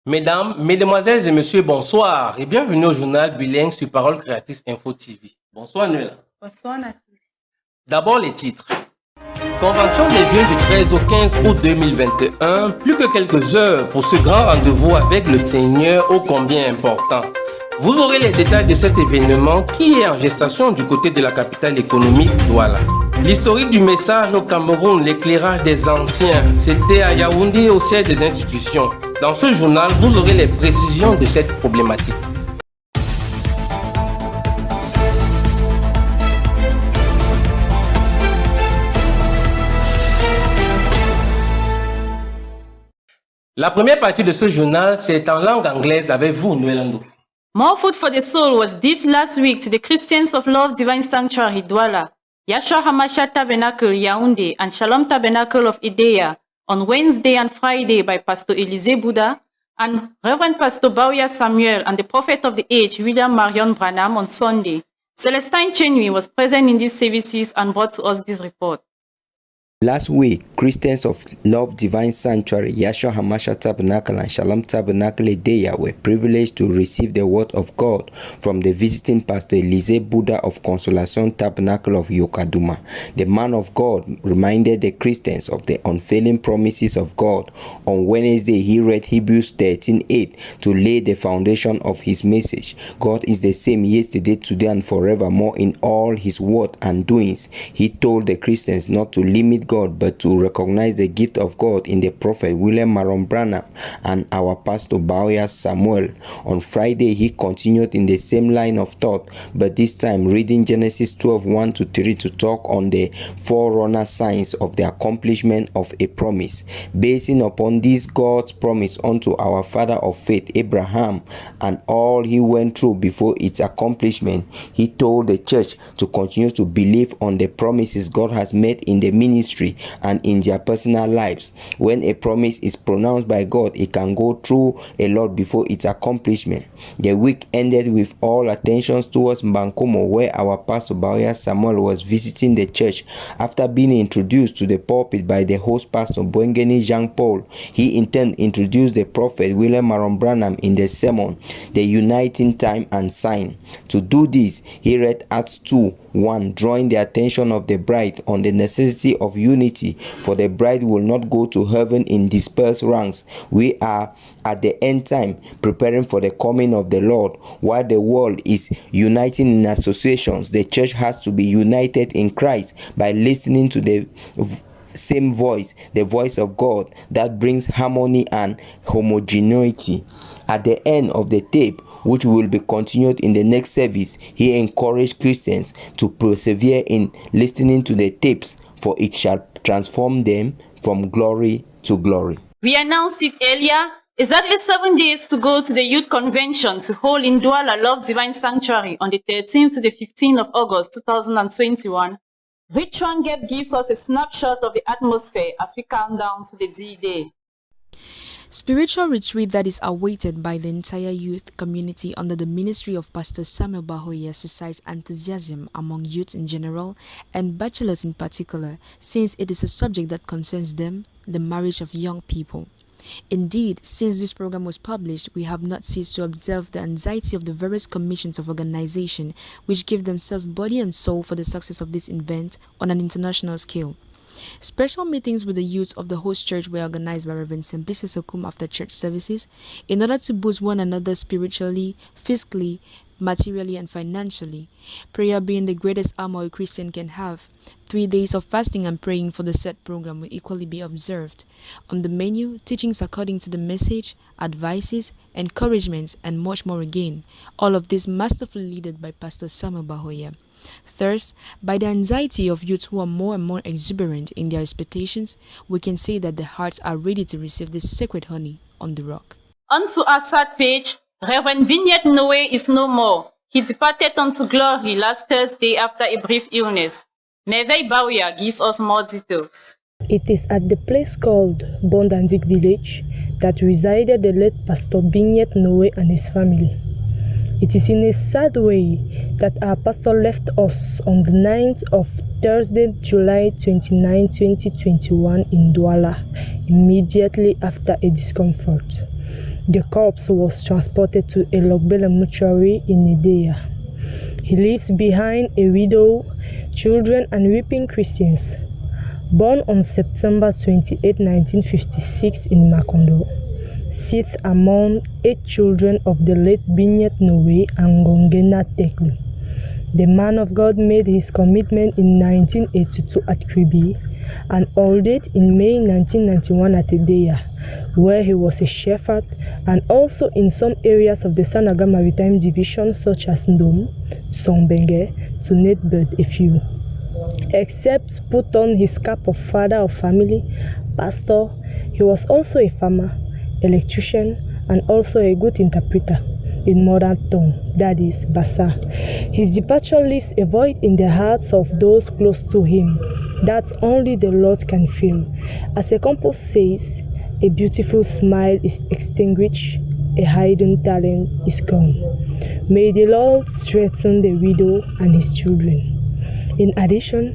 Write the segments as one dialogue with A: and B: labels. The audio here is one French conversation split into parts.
A: Mesdames, Mesdemoiselles et Messieurs, bonsoir et bienvenue au journal bilingue sur Parole Créatrice Info TV. Bonsoir Nuela.
B: Bonsoir Nassis.
A: D'abord les titres. Convention des Jeunes du 13 au 15 août 2021, plus que quelques heures pour ce grand rendez-vous avec le Seigneur ô combien important. Vous aurez les détails de cet événement qui est en gestation du côté de la capitale économique Douala. L'historique du message au Cameroun, l'éclairage des anciens, c'était à Yaoundé au siège des institutions. Dans ce journal, vous aurez les précisions de cette problématique. La première partie de ce journal, c'est en langue anglaise avec vous, Nuelando.
B: More food for the soul was dished last week to the Christians of Love Divine Sanctuary, Douala, Yahshua Hamashiach Tabernacle, Yaoundé, and Shalom Tabernacle of Ideya on Wednesday and Friday by Pastor Elise Buddha and Reverend Pastor Bauya Samuel and the Prophet of the Age, William Marion Branham, on Sunday. Celestine Chenui was present in these services and brought to us this report.
C: Last week, Christians of Love Divine Sanctuary, Yahshua Hamashiach Tabernacle and Shalom Tabernacle Ideya were privileged to receive the word of God from the visiting Pastor Elise Buddha of Consolation Tabernacle of Yokaduma. The man of God reminded the Christians of the unfailing promises of God. On Wednesday, he read Hebrews 13:8 to lay the foundation of his message. God is the same yesterday, today, and forevermore in all his word and doings. He told the Christians not to limit God, but to recognize the gift of God in the prophet William Marion Branham and our pastor Bauya Samuel. On Friday, he continued in the same line of thought, but this time reading Genesis 12:1-3 to talk on the forerunner signs of the accomplishment of a promise. Basing upon this God's promise unto our father of faith Abraham and all he went through before its accomplishment, he told the church to continue to believe on the promises God has made in the ministry and in their personal lives. When a promise is pronounced by God, it can go through a lot before its accomplishment. The week ended with all attentions towards Mbankomo, where our pastor Bauya Samuel was visiting the church. After being introduced to the pulpit by the host pastor Bwengeni Jean Paul, he in turn introduced the prophet William Marion Branham in the sermon, The Uniting Time and Sign. To do this, he read Acts 2:1, drawing the attention of the bride on the necessity of unity, for the bride will not go to heaven in dispersed ranks. We are at the end time, preparing for the coming of the Lord. While the world is uniting in associations, the church has to be united in Christ by listening to the same voice, the voice of God that brings harmony and homogeneity. At the end of the tape, which will be continued in the next service, he encouraged Christians to persevere in listening to the tapes, for it shall transform them from glory to glory.
B: We announced it earlier. Exactly 7 days to go to the youth convention to hold in Douala Love Divine Sanctuary on the 13th to the 15th of August 2021. Richron Gap gives us a snapshot of the atmosphere as we count down to the D-Day.
D: Spiritual retreat that is awaited by the entire youth community under the ministry of Pastor Samuel Bahoye suscites enthusiasm among youth in general and bachelors in particular, since it is a subject that concerns them, the marriage of young people. Indeed, since this program was published, we have not ceased to observe the anxiety of the various commissions of organization which give themselves body and soul for the success of this event on an international scale. Special meetings with the youth of the host church were organized by Reverend Simplice Sokum after church services in order to boost one another spiritually, physically, materially, and financially. Prayer being the greatest armor a Christian can have. 3 days of fasting and praying for the said program will equally be observed. On the menu, teachings according to the message, advices, encouragements, and much more again. All of this masterfully led by Pastor Samuel Bahoye. Thus, by the anxiety of youths who are more and more exuberant in their expectations, we can say that their hearts are ready to receive this sacred honey on the rock.
B: On to our sad page, Reverend Vignette Noe is no more. He departed unto glory last Thursday after a brief illness. Merveille Bauya gives us more details.
E: It is at the place called Bondandik Village that resided the late Pastor Vignette Noe and his family. It is in a sad way that our pastor left us on the 9th of Thursday, July 29, 2021 in Douala, immediately after a discomfort. The corpse was transported to Elogbele mortuary in Idea. He leaves behind a widow, children, and weeping Christians. Born on September 28, 1956 in Makondo, sixth among 8 children of the late Binyet Noe and Gongena Teklu. The man of God made his commitment in 1982 at Kribi and ordained in May 1991 at Idea, where he was a shepherd, and also in some areas of the Sanaga Maritime Division such as Ndom, Songbenge, to name but a few. Except put on his cap of father of family, pastor, he was also a farmer, electrician, and also a good interpreter in modern tongue, that is, Basa. His departure leaves a void in the hearts of those close to him that only the Lord can fill. As a compose says, a beautiful smile is extinguished, a hidden talent is gone. May the Lord strengthen the widow and his children. In addition,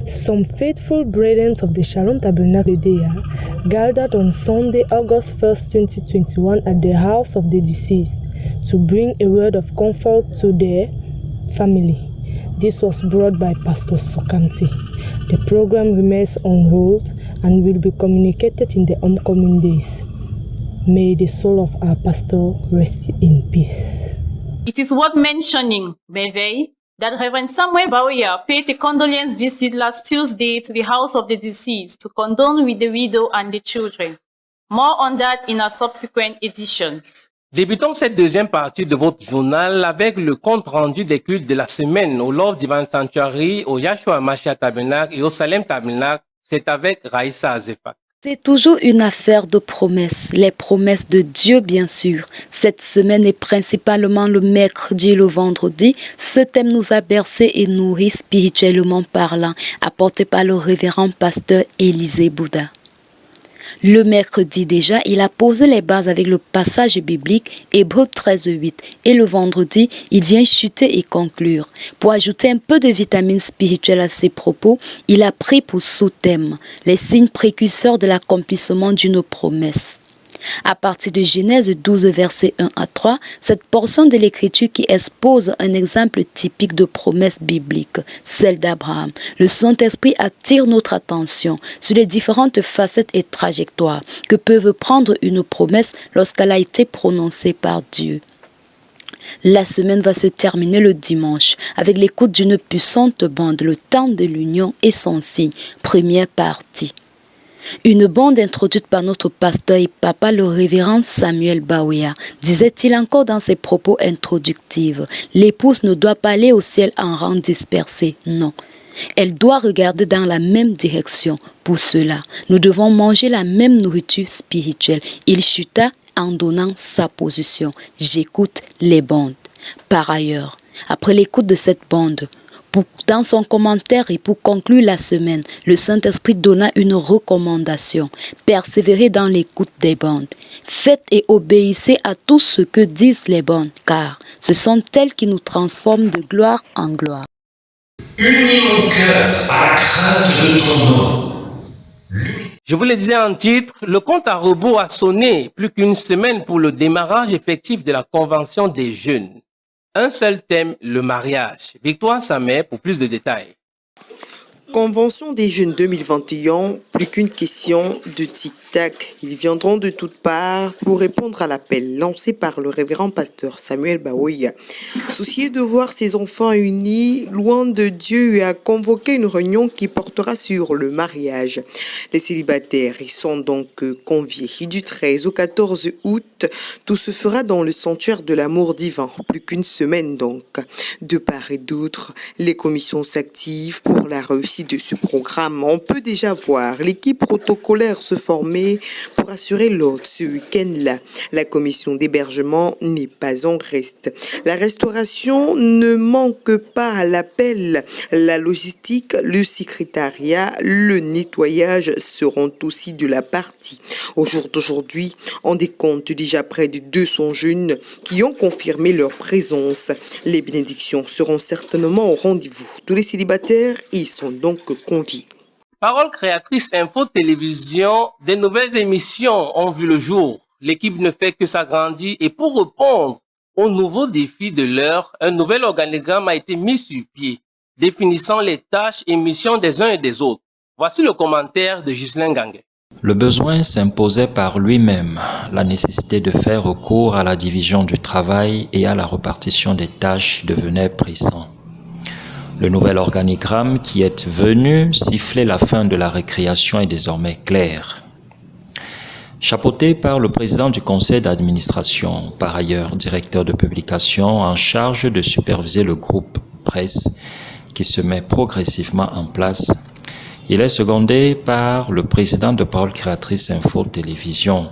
E: some faithful brethren of the Shalom Tabernacle Idea gathered on Sunday, August 1st, 2021 at the house of the deceased to bring a word of comfort to their family. This was brought by Pastor Sokanti. The program remains on hold and will be communicated in the upcoming days. May the soul of our pastor rest in peace.
B: It is worth mentioning, Bevey, that Reverend Samuel Baoya paid a condolence visit last Tuesday to the house of the deceased to condole with the widow and the children. More on that in our subsequent editions.
A: Débutons cette deuxième partie de votre journal avec le compte rendu des cultes de la semaine au Love Divine Sanctuary, au Yahshua Hamashiach Tabernacle et au Salem Tabernacle. C'est avec Raïssa Azefak.
F: C'est toujours une affaire de promesses, les promesses de Dieu bien sûr. Cette semaine et principalement le mercredi et le vendredi, ce thème nous a bercé et nourri spirituellement parlant, apporté par le révérend pasteur Élisée Bouddha. Le mercredi déjà, il a posé les bases avec le passage biblique Hébreux 13:8 et le vendredi, il vient chuter et conclure. Pour ajouter un peu de vitamine spirituelle à ses propos, il a pris pour sous-thème les signes précurseurs de l'accomplissement d'une promesse. À partir de Genèse 12, versets 1 à 3, cette portion de l'Écriture qui expose un exemple typique de promesse biblique, celle d'Abraham. Le Saint-Esprit attire notre attention sur les différentes facettes et trajectoires que peuvent prendre une promesse lorsqu'elle a été prononcée par Dieu. La semaine va se terminer le dimanche avec l'écoute d'une puissante bande, le temps de l'union et son signe, première partie. Une bande introduite par notre pasteur et papa, le révérend Samuel Baoya, disait-il encore dans ses propos introductifs. L'épouse ne doit pas aller au ciel en rang dispersé, non. Elle doit regarder dans la même direction. Pour cela, nous devons manger la même nourriture spirituelle. Il chuta en donnant sa position. J'écoute les bandes. Par ailleurs, après l'écoute de cette bande, dans son commentaire et pour conclure la semaine, le Saint-Esprit donna une recommandation. Persévérez dans l'écoute des bandes. Faites et obéissez à tout ce que disent les bandes, car ce sont elles qui nous transforment de gloire en gloire.
G: Unis mon cœur à la crainte de ton nom.
A: Je vous le disais en titre, le compte à rebours a sonné plus qu'une semaine pour le démarrage effectif de la Convention des jeunes. Un seul thème, le mariage. Victoire Samet pour plus de détails.
H: Convention des jeunes 2021, plus qu'une question de tic-tac. Ils viendront de toutes parts pour répondre à l'appel lancé par le révérend pasteur Samuel Baoya. Soucieux de voir ses enfants unis, loin de Dieu, a convoqué une réunion qui portera sur le mariage. Les célibataires y sont donc conviés. Du 13 au 14 août, tout se fera dans le sanctuaire de l'amour divin. Plus qu'une semaine donc. De part et d'autre, les commissions s'activent pour la réussite de ce programme. On peut déjà voir l'équipe protocolaire se former pour assurer l'ordre ce week-end-là. La commission d'hébergement n'est pas en reste. La restauration ne manque pas à l'appel. La logistique, le secrétariat, le nettoyage seront aussi de la partie. Au jour d'aujourd'hui, on décompte déjà près de 200 jeunes qui ont confirmé leur présence. Les bénédictions seront certainement au rendez-vous. Tous les célibataires y sont donc conviés.
A: Parole créatrice Info Télévision, des nouvelles émissions ont vu le jour. l'équipe ne fait que s'agrandir et pour répondre aux nouveaux défis de l'heure, un nouvel organigramme a été mis sur pied, définissant les tâches et missions des uns et des autres. Voici le commentaire de Ghislain Ganguet.
I: Le besoin s'imposait par lui-même, la nécessité de faire recours à la division du travail et à la répartition des tâches devenait pressant. Le nouvel organigramme qui est venu siffler la fin de la récréation est désormais clair. Chapeauté par le président du conseil d'administration, par ailleurs directeur de publication en charge de superviser le groupe presse qui se met progressivement en place, il est secondé par le président de Parole Créatrice Info Télévision.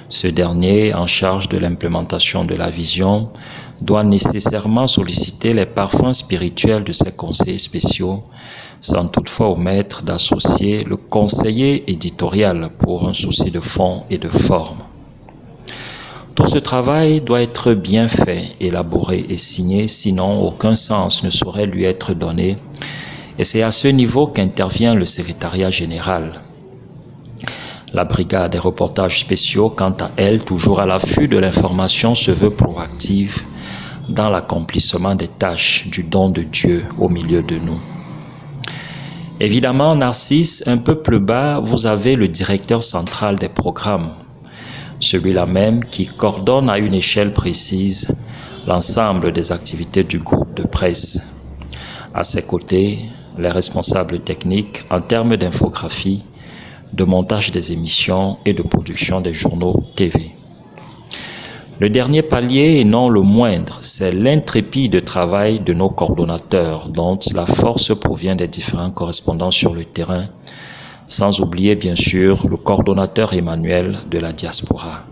I: Ce dernier, en charge de l'implémentation de la vision, doit nécessairement solliciter les parfums spirituels de ses conseillers spéciaux, sans toutefois omettre d'associer le conseiller éditorial pour un souci de fond et de forme. Tout ce travail doit être bien fait, élaboré et signé, sinon aucun sens ne saurait lui être donné, et c'est à ce niveau qu'intervient le secrétariat général. La brigade des reportages spéciaux, quant à elle, toujours à l'affût de l'information, se veut proactive dans l'accomplissement des tâches du don de Dieu au milieu de nous. Évidemment, Narcisse, un peu plus bas, vous avez le directeur central des programmes, celui-là même qui coordonne à une échelle précise l'ensemble des activités du groupe de presse. À ses côtés, les responsables techniques en termes d'infographie, de montage des émissions et de production des journaux TV. Le dernier palier, et non le moindre, c'est l'intrépide travail de nos coordonnateurs, dont la force provient des différents correspondants sur le terrain, sans oublier bien sûr le coordonnateur Emmanuel de la diaspora.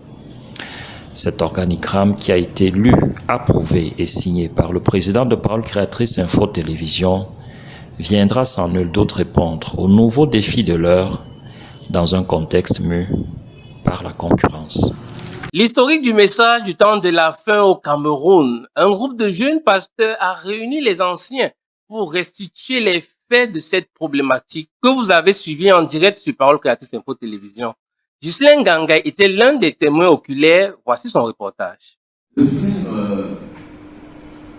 I: Cet organigramme qui a été lu, approuvé et signé par le président de Parole Créatrice Info Télévision viendra sans nul doute répondre aux nouveaux défis de l'heure dans un contexte mu par la concurrence.
A: L'historique du message du temps de la fin au Cameroun. Un groupe de jeunes pasteurs a réuni les anciens pour restituer les faits de cette problématique que vous avez suivi en direct sur Parole Créatrice Info Télévision. Ghislain Ganguet était l'un des témoins oculaires. Voici son reportage.
J: Le frère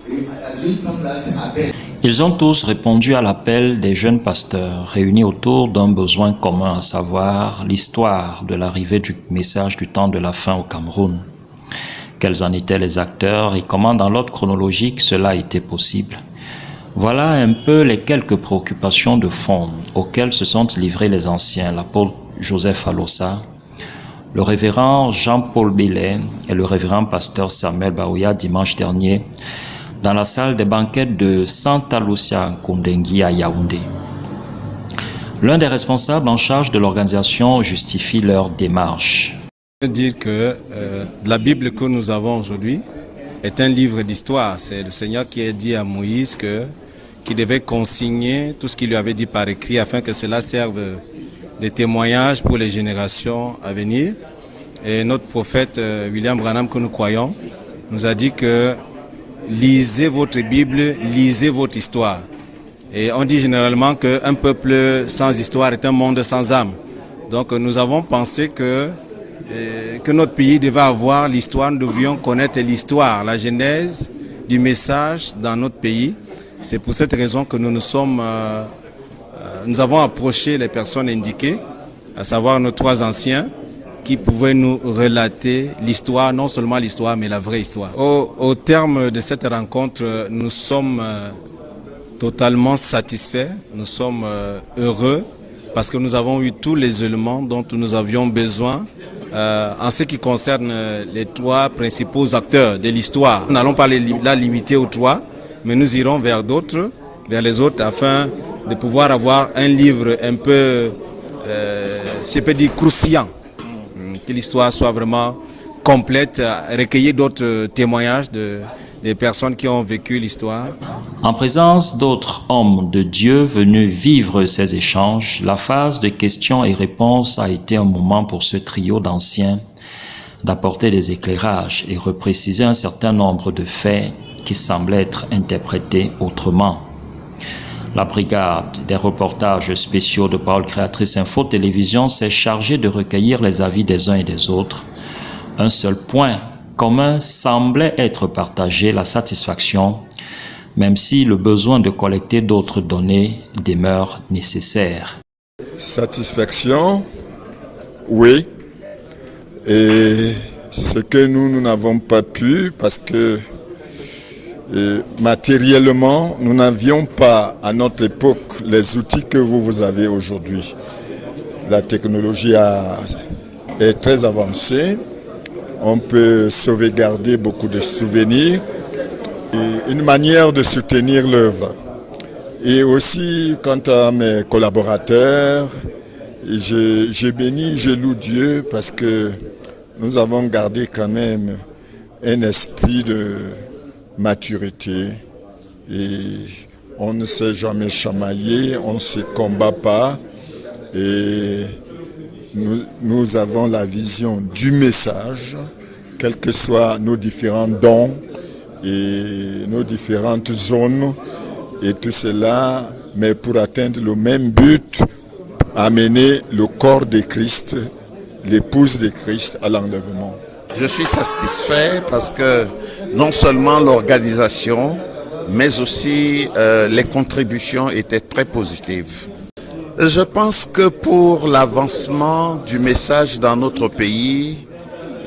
J: la jeune femme là, c'est Abel.
I: Ils ont tous répondu à l'appel des jeunes pasteurs réunis autour d'un besoin commun, à savoir l'histoire de l'arrivée du message du temps de la fin au Cameroun. Quels en étaient les acteurs et comment dans l'ordre chronologique cela a été possible. Voilà un peu les quelques préoccupations de fond auxquelles se sont livrés les anciens, l'apôtre Joseph Alossa, le révérend Jean-Paul Billet et le révérend pasteur Samuel Baouya dimanche dernier dans la salle des banquettes de Santa Lucia Kundengui à Yaoundé. L'un des responsables en charge de l'organisation justifie leur démarche.
K: Je veux dire que la Bible que nous avons aujourd'hui est un livre d'histoire. C'est le Seigneur qui a dit à Moïse qu'il devait consigner tout ce qu'il lui avait dit par écrit afin que cela serve de témoignage pour les générations à venir. Et notre prophète William Branham, que nous croyons, nous a dit que lisez votre Bible, lisez votre histoire. Et on dit généralement qu'un peuple sans histoire est un monde sans âme. Donc nous avons pensé que notre pays devait avoir l'histoire, nous devions connaître l'histoire, la genèse du message dans notre pays. C'est pour cette raison que nous avons approché les personnes indiquées, à savoir nos trois anciens, qui pouvaient nous relater l'histoire, non seulement l'histoire, mais la vraie histoire. Au terme de cette rencontre, nous sommes totalement satisfaits, nous sommes heureux, parce que nous avons eu tous les éléments dont nous avions besoin en ce qui concerne les trois principaux acteurs de l'histoire. Nous n'allons pas la limiter aux trois, mais nous irons vers d'autres, vers les autres, afin de pouvoir avoir un livre un peu, je peux dire, croustillant. Que l'histoire soit vraiment complète, recueillir d'autres témoignages des personnes qui ont vécu l'histoire.
I: En présence d'autres hommes de Dieu venus vivre ces échanges, la phase de questions et réponses a été un moment pour ce trio d'anciens d'apporter des éclairages et repréciser un certain nombre de faits qui semblaient être interprétés autrement. La brigade des reportages spéciaux de Parole Créatrice Info Télévision s'est chargée de recueillir les avis des uns et des autres Un seul point commun semblait être partagé, la satisfaction, même si le besoin de collecter d'autres données demeure nécessaire.
L: Satisfaction, oui. Et ce que nous n'avons pas pu, parce que matériellement, nous n'avions pas à notre époque les outils que vous avez aujourd'hui. La technologie est très avancée. On peut sauvegarder beaucoup de souvenirs. Et une manière de soutenir l'œuvre. Et aussi, quant à mes collaborateurs, je bénis, je loue Dieu parce que nous avons gardé quand même un esprit de maturité. Et on ne s'est jamais chamaillé, on ne se combat pas. Et nous avons la vision du message, quels que soient nos différents dons et nos différentes zones, et tout cela, mais pour atteindre le même but, amener le corps de Christ, l'épouse de Christ à l'enlèvement.
M: Je suis satisfait parce que non seulement l'organisation, mais aussi les contributions étaient très positives. Je pense que pour l'avancement du message dans notre pays,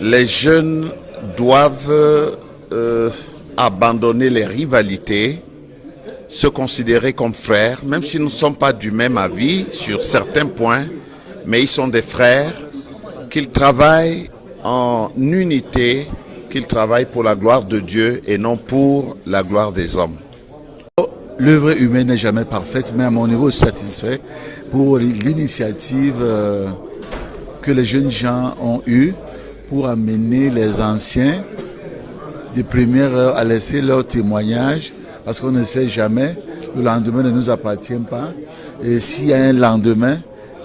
M: les jeunes doivent abandonner les rivalités, se considérer comme frères, même s'ils ne sont pas du même avis sur certains points, mais ils sont des frères, qu'ils travaillent en unité, qu'ils travaillent pour la gloire de Dieu et non pour la gloire des hommes.
J: L'œuvre humaine n'est jamais parfaite, mais à mon niveau, je suis satisfait pour l'initiative que les jeunes gens ont eue pour amener les anciens des premières heures à laisser leur témoignage, parce qu'on ne sait jamais, le lendemain ne nous appartient pas. Et s'il y a un lendemain,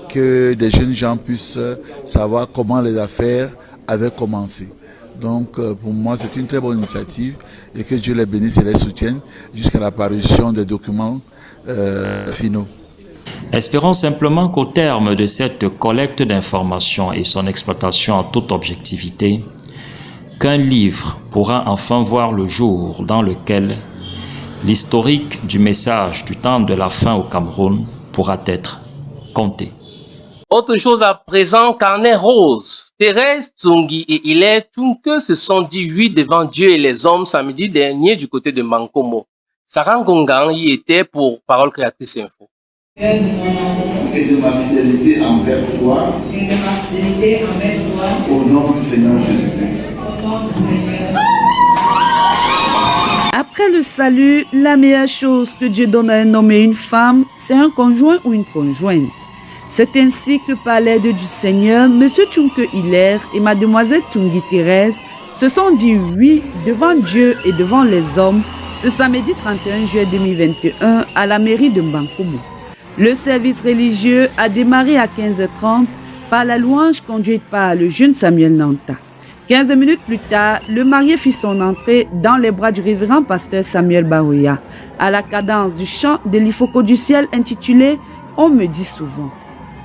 J: que des jeunes gens puissent savoir comment les affaires avaient commencé. Donc pour moi, c'est une très bonne initiative et que Dieu les bénisse et les soutienne jusqu'à la parution des documents finaux.
I: Espérons simplement qu'au terme de cette collecte d'informations et son exploitation en toute objectivité, qu'un livre pourra enfin voir le jour dans lequel l'historique du message du temps de la fin au Cameroun pourra être compté.
A: Autre chose à présent, carnet rose. Thérèse Tsongi et Hilaire Tunke se sont dit oui devant Dieu et les hommes samedi dernier du côté de Mankomo. Sarah Ngongan y était pour Parole Créatrice Info.
J: Et de ma fidélité envers toi. Au nom du Seigneur Jésus-Christ.
N: Après le salut, la meilleure chose que Dieu donne à un homme et une femme, c'est un conjoint ou une conjointe. C'est ainsi que par l'aide du Seigneur, M. Tunke Hilaire et Mademoiselle Tungi Thérèse se sont dit oui devant Dieu et devant les hommes ce samedi 31 juillet 2021 à la mairie de Mbankomo. Le service religieux a démarré à 15h30 par la louange conduite par le jeune Samuel Nanta. 15 minutes plus tard, le marié fit son entrée dans les bras du révérend pasteur Samuel Bahoya, à la cadence du chant de l'Ifoko du ciel intitulé « On me dit souvent ».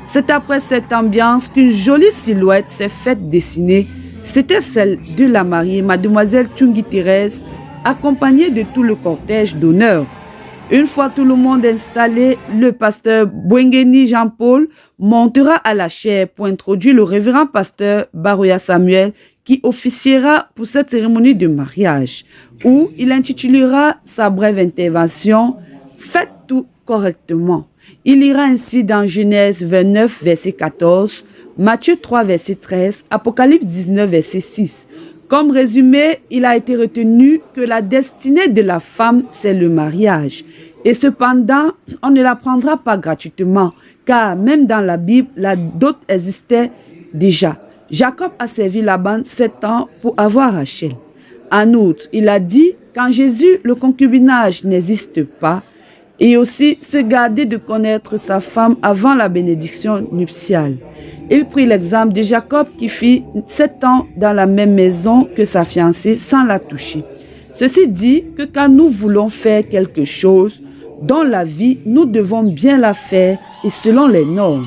N: C'est après cette ambiance qu'une jolie silhouette s'est faite dessiner. C'était celle de la mariée, Mademoiselle Tungi Thérèse, accompagnée de tout le cortège d'honneur. Une fois tout le monde installé, le pasteur Bwengeni Jean-Paul montera à la chaire pour introduire le révérend pasteur Bahoya Samuel qui officiera pour cette cérémonie de mariage, où il intitulera sa brève intervention « Faites tout correctement ». Il ira ainsi dans Genèse 29, verset 14, Matthieu 3, verset 13, Apocalypse 19, verset 6. Comme résumé, il a été retenu que la destinée de la femme, c'est le mariage. Et cependant, on ne la prendra pas gratuitement, car même dans la Bible, la dot existait déjà. Jacob a servi Laban 7 ans pour avoir Rachel. En outre, il a dit qu'en Jésus, le concubinage n'existe pas, et aussi se garder de connaître sa femme avant la bénédiction nuptiale. Il prit l'exemple de Jacob qui fit 7 ans dans la même maison que sa fiancée sans la toucher. Ceci dit que quand nous voulons faire quelque chose dans la vie, nous devons bien la faire et selon les normes.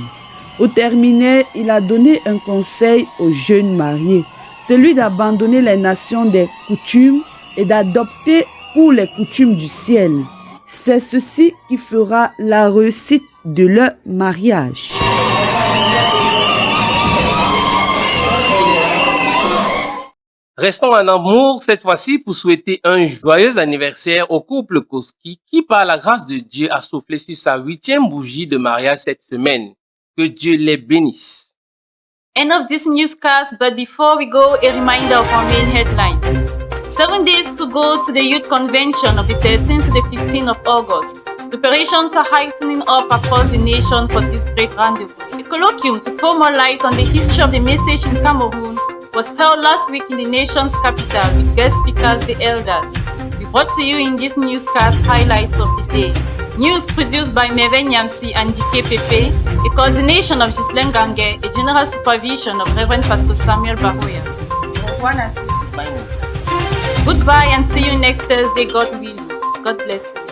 N: Pour terminer, il a donné un conseil aux jeunes mariés. celui d'abandonner les nations des coutumes et d'adopter pour les coutumes du ciel. C'est ceci qui fera la réussite de leur mariage.
A: Restons en amour cette fois-ci pour souhaiter un joyeux anniversaire au couple Koski qui, par la grâce de Dieu, a soufflé sur sa 8e bougie de mariage cette semaine. Que Dieu les bénisse.
B: End of this newscast, but before we go, a reminder of our main headline. 7 days to go to the Youth Convention of the 13th to the 15th of August. Preparations are heightening up across the nation for this great rendezvous. A colloquium to throw more light on the history of the message in Cameroon was held last week in the nation's capital with guest speakers, the elders. We brought to you in this newscast highlights of the day. News produced by Merve Nyamsi and Dike Pepe, a coordination of Ghislaine Gangue, a general supervision of Reverend Pastor Samuel Bahoya. Goodbye and see you next Thursday, God willing. God bless you.